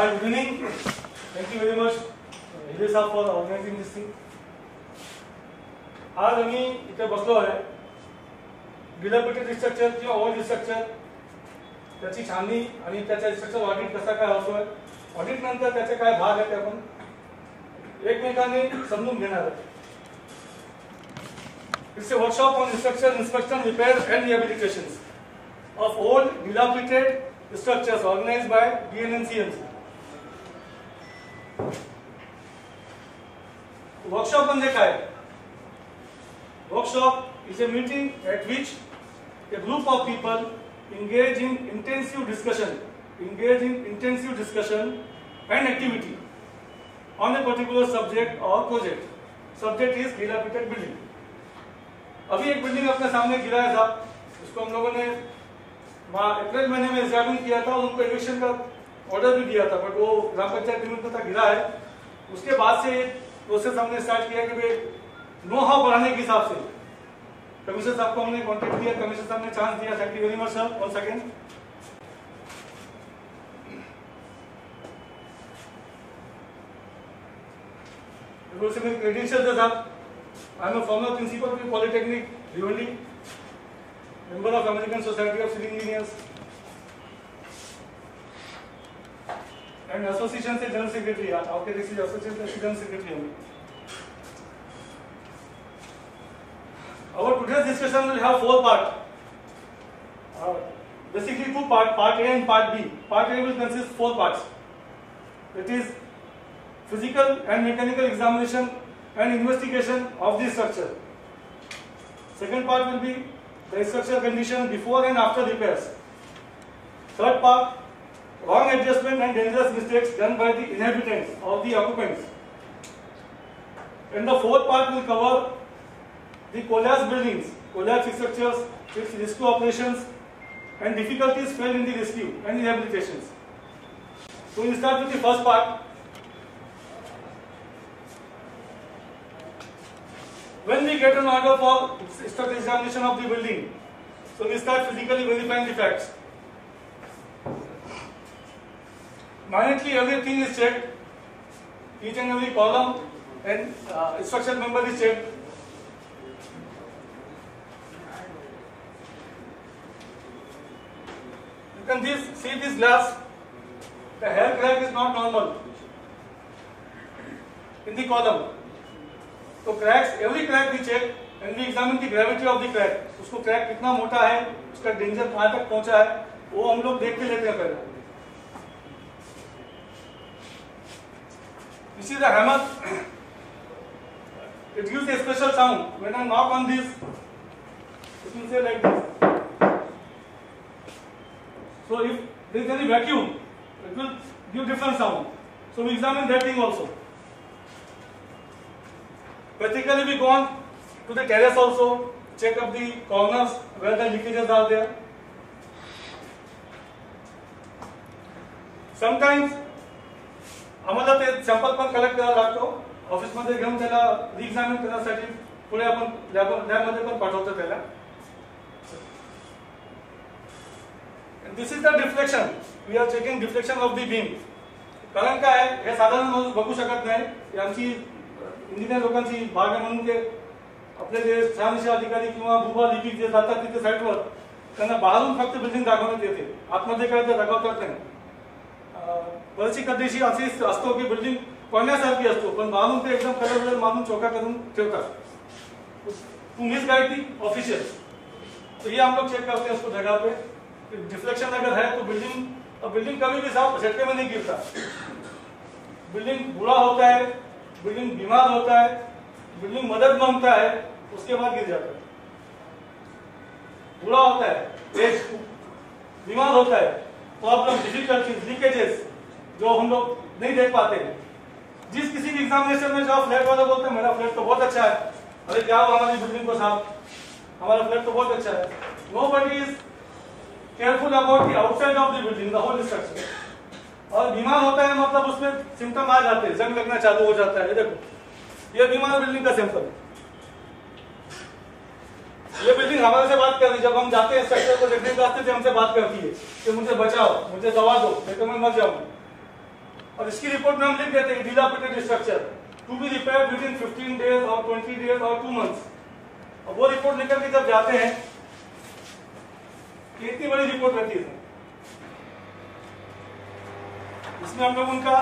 Hi, good evening. Thank you very much, Hitesh sir, for organizing this thing. आज आम्ही इथे बसलो आहे डिलॅपिडेटेड स्ट्रक्चर किंवा ओल्ड स्ट्रक्चर त्याची छाननी आणि त्याचा स्ट्रक्चर ऑडिट कसा काय होतोय, ऑडिट नंतर त्याचे काय भाग आहेत ते आपण एकमेकांनी समजून घेणार आहोत. It's a workshop on structure inspection, repair and rehabilitations of old dilapidated structures organized by DNNCMC. Workshop म्हणजे काय? Workshop is a meeting at which a group of people engage in intensive discussion and activity on a particular subject or project. Subject is dilapidated building. अभी एक building अपने सामने गिराया था, उसको हम लोगों ने अप्रैल महीने में एग्जामिन किया था और उनको इलेक्शन का ऑर्डर भी दिया था, बट वो ग्राम पंचायत लिमिट तक गिरा है. उसके बाद से प्रोसेस हमने स्टार्ट किया कि भाई नो हाउ बढ़ाने के हिसाब से कमिश्नर साहब को हमने कॉन्टेक्ट किया, कमिश्नर साहब ने चांस दिया. Thank you very much sir. One second. मेरे क्रेडेंशियल थे साहब. I am a former principal of Polytechnic, Bhiwandi, member of American Society of Civil Engineers, and association से general secretary. आपके किसी association से general secretary हूँ. Our today's discussion will have 4 parts. Basically 2 parts, part A and part B. Part A will consist 4 parts. It is physical and mechanical examination and investigation of the structure. Second part will be the structural condition before and after repairs. Third part, wrong adjustment and dangerous mistakes done by the inhabitants or the occupants. And the fourth part will cover the collapsed buildings, collapsed structures, its rescue operations, and difficulties felt in the rescue and rehabilitations. So we will start with the first part. When we get an order for structural examination of the building, so we start physically verifying the facts. Minutely everything is checked, each and every column and structural member is checked. You can see this glass, the hair crack is not normal in the column. तो cracks, every crack we check and we examine the gravity of the crack. उसको crack कितना मोटा है, उसका danger कहां तक पहुंचा है, वो हम लोग देख के लेते हैं पहले. This is the hammer. It gives a special sound when I knock on this. It will say like this. So if there is any vacuum, it will give different sound. So we examine that thing also. Practically we go on to the terrace also, check up the corners where the leakages are there. Sometimes आम्हाला ते sample पण collect करायला लागतो. Office मध्ये घेऊन त्याला रिएक्झामिन करण्यासाठी पुढे आपण लॅब मध्ये पण पाठवतो त्याला. This is the deflection. We are checking deflection of the beam. कारण काय हे साधारण माणूस बघू शकत नाही. आमची इंजिनियर लोकांची भाग आहे म्हणून ते आपले जे छानशे अधिकारी किंवा भूभा लिपिक जे जातात तिथे साईटवर त्यांना बाहेरून फक्त बिल्डिंग दाखवण्यात येते, आतमध्ये काय ते दाखवतात नाही. बरीचशी कधीशी अशी असतो की बिल्डिंग पळण्यासारखी असतो पण बाहेरून ते एकदम कलर मारून चौका करून ठेवतात. To misguide the official. तो ये हम लोग चेक करते हैं उसको जगह पे. डिफ्लेक्शन अगर है तो बिल्डिंग कभी भी साफ झटके में नहीं गिरता. बिल्डिंग बुरा होता है, बिल्डिंग बीमार होता है, बिल्डिंग मदद मांगता है, उसके बाद गिर जाता है. बुरा होता है, बीमार होता है, प्रॉब्लम, डिफिकल्टीज, लीकेजेस जो हम लोग नहीं देख पाते हैं. जिस किसी भी एग्जामिनेशन में जो फ्लैट वाला बोलते हैं मेरा फ्लैट तो बहुत अच्छा है, अरे क्या हुआ हमारी बिल्डिंग को साहब, हमारा फ्लैट तो बहुत अच्छा है. Nobody is careful about the outside of the building, the whole structure. और बीमार होता है मतलब उसमें सिम्टम आ जाते हैं, जंग लगना चालू हो जाता है. देखो ये बीमार बिल्डिंग का सिंपल. ये बिल्डिंग हमारे से बात कर रही है. जब हम जाते हैं स्ट्रक्चर को देखने के वास्ते हमसे बात करती है कि मुझे बचाओ, मुझे दवा दो, नहीं तो मैं मर जाऊंगा. और इसकी रिपोर्ट में हम लिख देते हैं dilapidated structure to be repaired within 15 days और 20 डेज और 2 मंथ्स। अब वो रिपोर्ट लेकर के जब जाते हैं, इतनी बड़ी रिपोर्ट रहती है इसमें हम लोग उनका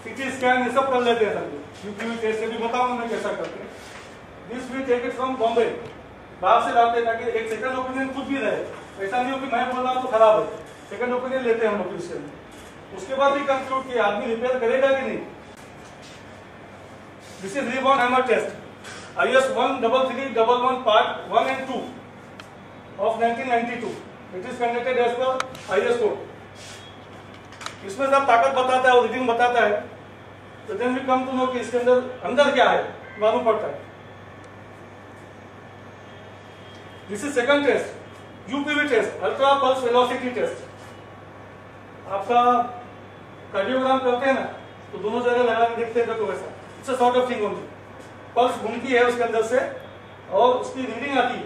सीटी स्कैन ये सब कर लेते हैं, यूपीवी टेस्ट से भी बताऊंगा मैं कैसा करते हैं। This we take it from Bombay, बाहर से लाते हैं ताकि एक सेकंड ओपिनियन खुद भी रहे। ऐसा नहीं हो कि मैं बोल रहा हूं तो खराब है, सेकंड ओपिनियन लेते हैं हम लोग इससे। उसके बाद भी कंक्लूड कि आदमी रिपेयर करेगा कि नहीं। This is rebound hammer test IS 13311 part 1 and 2 of 1992. It is conducted as per IS code. इसमें सब ताकत बताता है और रीडिंग बताता है, तो then we come to know कि इसके अंदर क्या है मालूम पड़ता है। This is second test, UPV test, ultra pulse velocity test. आपका कार्डियोग्राम करते हैं ना, तो दोनों जगह लगा के देखते हैं तो वैसा it's a sort of thing only. Pulse घूमती है उसके अंदर से और उसकी रीडिंग आती है,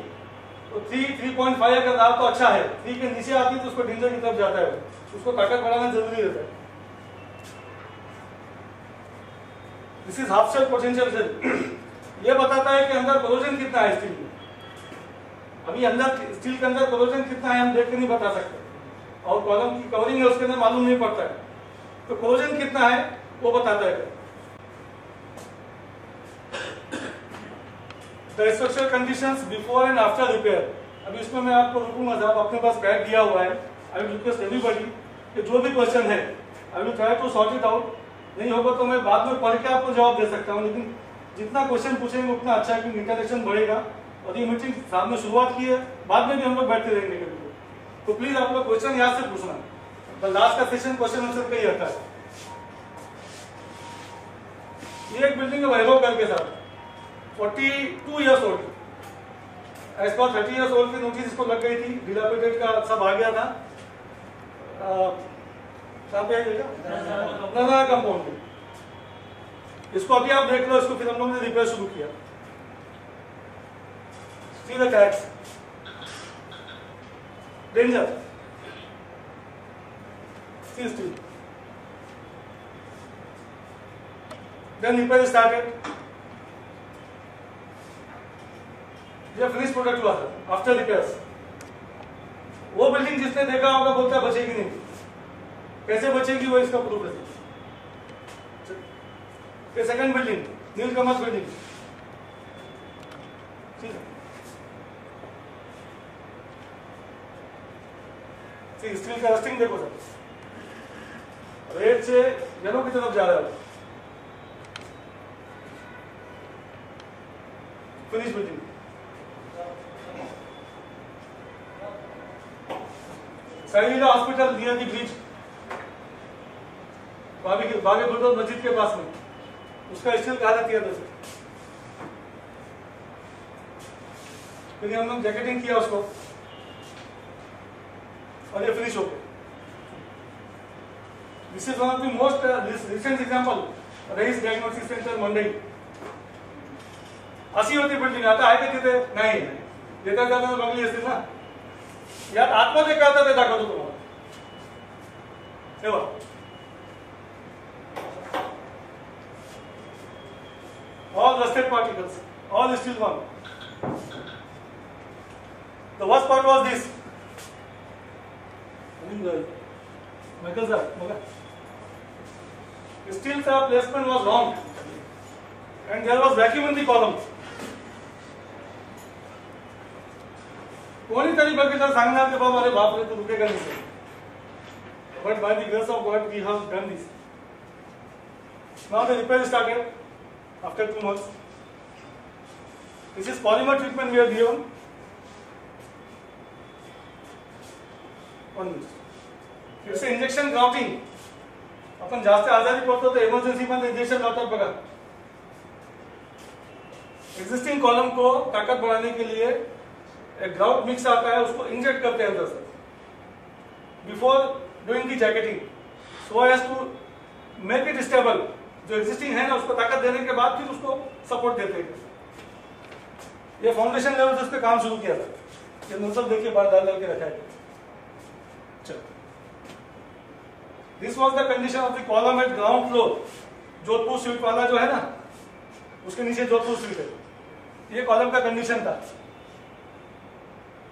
तो 3.5 अगर रहा तो अच्छा है, 3 के नीचे आती है तो उसको डेंजर की तरफ जाता है, उसको ताकत बढ़ाना जरूरी रहता है। This is half cell potential cell. ये बताता है कि अंदर कोरोजन कितना है स्टील में। अभी अंदर स्टील के अंदर कोरोजन कितना है हम देख के नहीं बता सकते, और कॉलम की कवरिंग है उसके अंदर मालूम नहीं पड़ता है, तो कोरोजन कितना है वो बताता है। The structural conditions before and after repair। अभी इसमें मैं आपको रुकूंगा साहब, अपने पास पैड दिया हुआ है। I will request everybody कि जो भी क्वेश्चन है I will try to sort it out। नहीं होगा तो मैं बाद में पढ़ के आपको जवाब दे सकता हूँ, लेकिन जितना क्वेश्चन पूछेंगे उतना अच्छा है क्योंकि इंटरेक्शन बढ़ेगा। और ये मीटिंग साथ में शुरुआत की है, बाद में भी हम लोग बैठते रहेंगे कभी, तो प्लीज आप लोग क्वेश्चन याद से पूछना। लास्ट का सेशन क्वेश्चन आंसर का ही आता है। ये एक बिल्डिंग है वैभव करके साथ 42 years old, as per 30 years old की नोटिस इसको लग गई थी, डिलापिडेटेड का सब आ गया था। कंपाउंड में इसको अभी आप देख लो, इसको फिर हम लोग ने रिपेयर शुरू किया। Steel attacks danger, steel then repair started. ये फिनिश प्रोडक्ट हुआ था आफ्टर रिपेयर्स। वो बिल्डिंग जिसने देखा होगा बोलता बचेगी नहीं, कैसे बचेगी वो इसका प्रूफ है। सेकंड बिल्डिंग नीलकमल बिल्डिंग, ठीक है। स्टील का रस्टिंग देखो सर, रेड से येलो की तरफ जा रहा है। Finish building Saeeda hospital near the bridge, बागे बुलदोज मस्जिद के पास में, उसका स्टील कहा किया था। फिर हम लोग जैकेटिंग किया उसको और ये फिनिश हो गया। This is one of the most recent example, Raees diagnostic centre Mandai. अशी होती बिल्डिंग, आता आहे का तिथे नाही, देता जाता बंगली असतील ना, यात आतमध्ये करता ते दाखवतो तुम्हाला। तेव्हा all rusted particles, all steel one. The worst part was this. Michael sir, steel placement was wrong and there was vacuum in the column. कोणीतरी बघितलं सांगणार की बाबा अरे बाप रे तो रुकेगा नहीं sir, but by the grace of God we have done this. Now the repair started after 2 months. This is polymer treatment we have given. 1 minute. It's an injection grafting. अपन जास्त आजारी पडतो तो इमर्जन्सी मध्ये इंजेक्शन लावतात बघा। Existing column को ताकत बढ़ाने के लिए एक ग्राउट मिक्स आता है, उसको इंजेक्ट करते हैं अंदर से before doing the jacketing, so as to make it stable. जो एग्जिस्टिंग है ना उसको ताकत देने के बाद फिर उसको सपोर्ट देते हैं। ये फाउंडेशन लेवल से उस पर काम शुरू किया था। ये नोजल देखिए बाहर डाल के रखा है। चलो this was the condition of the column at ground floor. Jodhpur sweet वाला जो है ना, उसके नीचे जोधपुर स्वीट है, ये कॉलम का कंडीशन था।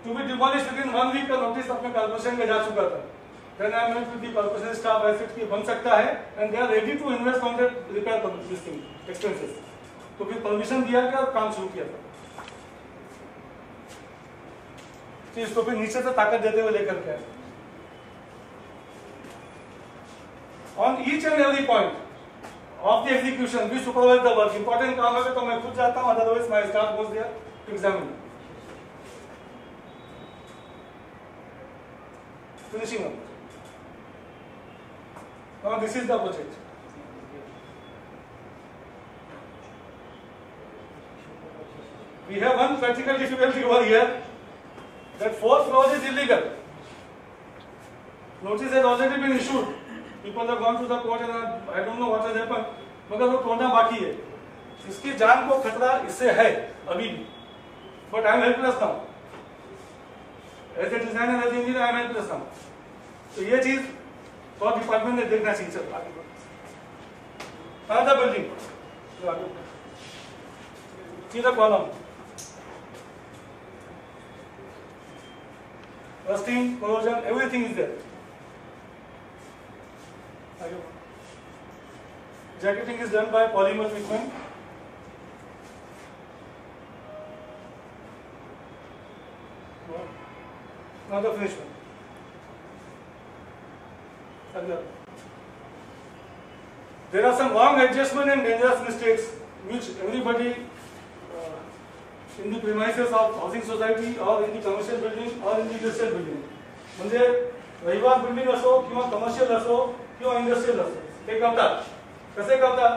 To be demolished with in 1 week का नोटिस अपने कॉर्पोरेशन में जा चुका था। Then I met with the corporation staff, I said कि बन सकता है and they are ready to invest on the repair this thing expenses. तो फिर परमिशन दिया गया और काम शुरू किया था। तो इसको फिर नीचे से ताकत देते हुए लेकर के आए। On each and every point of the execution we supervise the work. Important काम है तो मैं खुद जाता हूं, otherwise my staff goes there to examine. Finishing up. Now this is the project. We have one practical difficulty over here, that 4th clause is illegal. Notice has already been issued. People have gone to the court and I don't know what has happened. मगर वो तोड़ना बाकी है। इसकी जान को खतरा इससे है अभी भी। But I am helpless now. As a designer, as an engineer, I am helpless now. तो ये चीज तो डिपार्टमेंट ने देखना चाहिए। चल आगे बढ़ो। Another building. See the column. Rusting, corrosion, everything is there. Jacketing is done by polymer treatment. Now the finished one. There are some wrong adjustment and dangerous mistakes which everybody in the premises of housing society or in the commercial building or in the industrial building, म्हणजे रहिवास building असो किंवा commercial असो किंवा industrial असो, ते करतात. कसे करतात?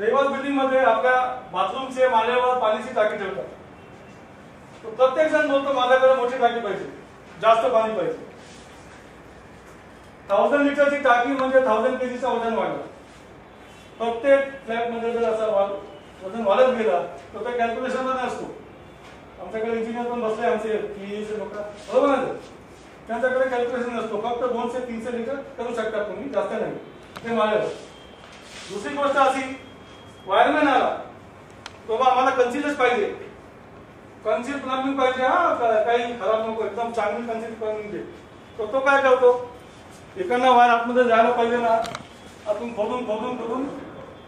रहिवास बिल्डिंग मध्ये आपल्या बाथरूमचे माळ्यावर पाण्याची टाकी ठेवतात. तो प्रत्येक जण बोलतो माझ्याकडे मोठी टाकी पाहिजे, जास्त पाणी पाहिजे. 1000 लिटरची टाकी म्हणजे 1000 केजीचा वजन वाढलं. प्रत्येक फ्लॅट मध्ये जर असा वजन वाढत गेला तर त्या कॅल्क्युलेशनला नसतो. आमच्याकडे इंजिनियर पण बसले आमचे पीईचे लोक, बरोबर ना? त्यांच्याकडे कॅल्क्युलेशन नसतो, फक्त 200 ते 300 लिटर करू शकतात तुम्ही, जास्त नाही ते माळ्यावर. दुसरी गोष्ट अशी, वायरमॅन आला तो आम्हाला कन्सिलच पाहिजे, कन्सिल प्लंबिंग पाहिजे, हा काही खराब नको, एकदम चांगली कन्सिल प्लंबिंग दे. तो काय करतो, एकांना वायर आतमध्ये जायला पाहिजे ना, आपण खोदून खोदून खोदून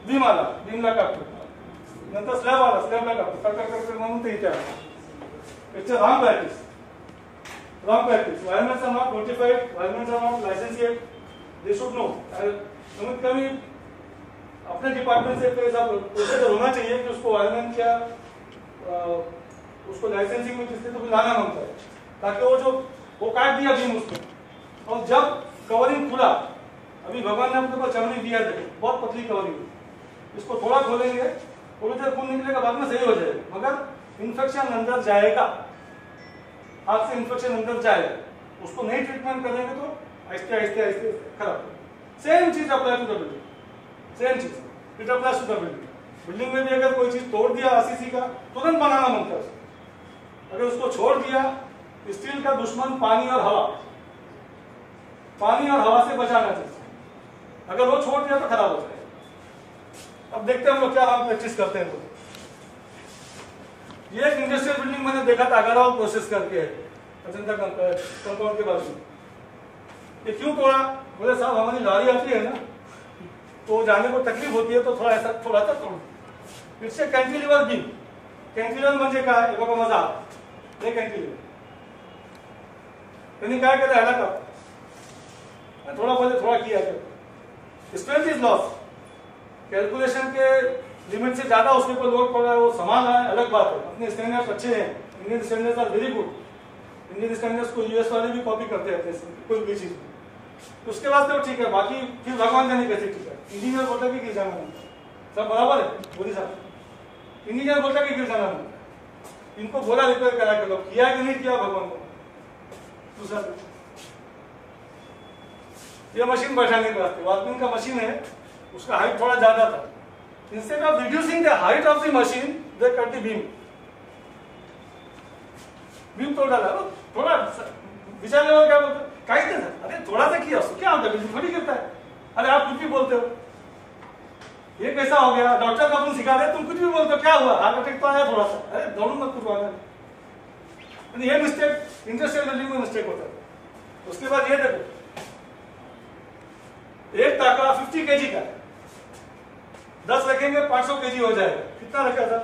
बीम आला, बीमला कापतो, नंतर स्लॅब आला, स्लॅबला कापतो, कट म्हणून ते इथे आला. It's a wrong practice. Wrong practice. Wiremen are not notified. Wiremen are not licensed yet. They should know. कमीत कमी अपने डिपार्टमेंट से ऐसा प्रोसीजर होना चाहिए कि उसको वायरमैन क्या उसको लाइसेंसिंग में किसने तो लाना मांगता है, ताकि वो काट दिया बीम उसको, और जब कवरिंग खुला, अभी भगवान ने अपने को चमड़ी दिया है, बहुत पतली कवरिंग, इसको थोड़ा खोलेंगे, थोड़ी देर खून निकलेगा, बाद में सही हो जाएगा, मगर इन्फेक्शन अंदर जाएगा, हाथ से इन्फेक्शन अंदर जाएगा. उसको नहीं ट्रीटमेंट करेंगे तो आहिस्ते आहिस्ते आहिस्ते खराब. सेम चीज apply to the building, same चीज it applies to the building. Building में भी अगर कोई चीज तोड़ दिया आरसीसी का, तुरंत बनाना मांगता है. अगर उसको छोड़ दिया, स्टील का दुश्मन पानी और हवा, पानी और हवा से बचाना चाहिए. अगर वो छोड़ दिया तो खराब हो जाएगा. अब देखते हैं हम लोग क्या हम प्रैक्टिस करते हैं. ये एक इंडस्ट्रियल बिल्डिंग मैंने देखा था अगरवाल प्रोसेस करके अजंता कंपाउंड के बाजू. ये क्यों तोड़ा? बोले साहब हमारी गाड़ी आती है ना, तो जाने को तकलीफ होती है, तो थोड़ा ऐसा थोड़ा सा तोड़. It's a cantilever beam. Cantilever म्हणजे काय हे बघा माझा हात, हे कॅन्टिलिव्हर. त्यांनी काय केलं, ह्याला का थोड़ा पहले थोड़ा किया, स्ट्रेंथ इज लॉस. कैलकुलेशन के लिमिट से ज्यादा उसके ऊपर लोड पड़ रहा है, वो समान है, अलग बात है. अपने स्टैंडर्ड्स अच्छे हैं, Indian standards are very good. Indian standards को यूएस वाले भी कॉपी करते रहते हैं कोई भी चीज. उसके बाद तो ठीक है, बाकी फिर भगवान जाने कैसे ठीक है. इंजीनियर बोलता कि गिर जाना नहीं, सब बराबर है. बोली साहब इंजीनियर बोलता कि गिर जाना नहीं, इनको बोला रिपेयर करा के लो, किया कि नहीं किया भगवान को. दूसरा ये मशीन बैठाने के वास्ते वार्पिंग का मशीन है, उसका हाइट थोड़ा ज्यादा था. Instead of reducing the height of the machine, they cut the beam. Beam तोड़ डाला. थोड़ा विचार लेवल क्या बोलते, काहीच नाही. अरे थोड़ा सा किया उसको क्या होता है, बिल्डिंग थोड़ी गिरता है. अरे आप कुछ भी बोलते हो, ये कैसा हो गया? डॉक्टर का अपन सिखा रहे, तुम कुछ भी बोलते हो, क्या हुआ? हार्ट अटैक तो आया थोड़ा सा, अरे दौड़ू मत कुछ वाला। ये मिस्टेक इंडस्ट्रियल वैल्यू में मिस्टेक होता है। उसके बाद ये देखो, एक टाका 50 kg का, 10 रखेंगे 500 kg हो जाएगा। कितना रखा था?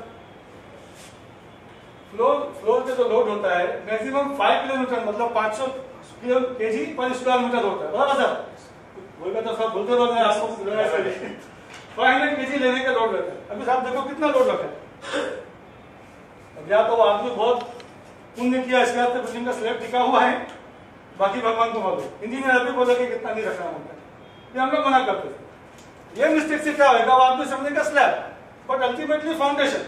फ्लोर पे जो लोड होता है मैक्सिमम 5 किलोमीटर, मतलब 500 kg पर स्क्वायर मीटर होता है, बराबर सर? वही का तो सब बोलते रहो, मैं आपको 500 kg लेने का लोड रहता है। अभी साहब देखो कितना लोड रखा है। अब या तो आदमी बहुत पुण्य किया, इसके बाद बिल्डिंग का स्लैब टिका हुआ है, बाकी भगवान को मालूम। इंजीनियर अभी बोले कि कितना नहीं रखना होता है, ये हम लोग मना करते थे। ये मिस्टेक से क्या होगा? आदमी समझेगा स्लैब, बट अल्टीमेटली फाउंडेशन।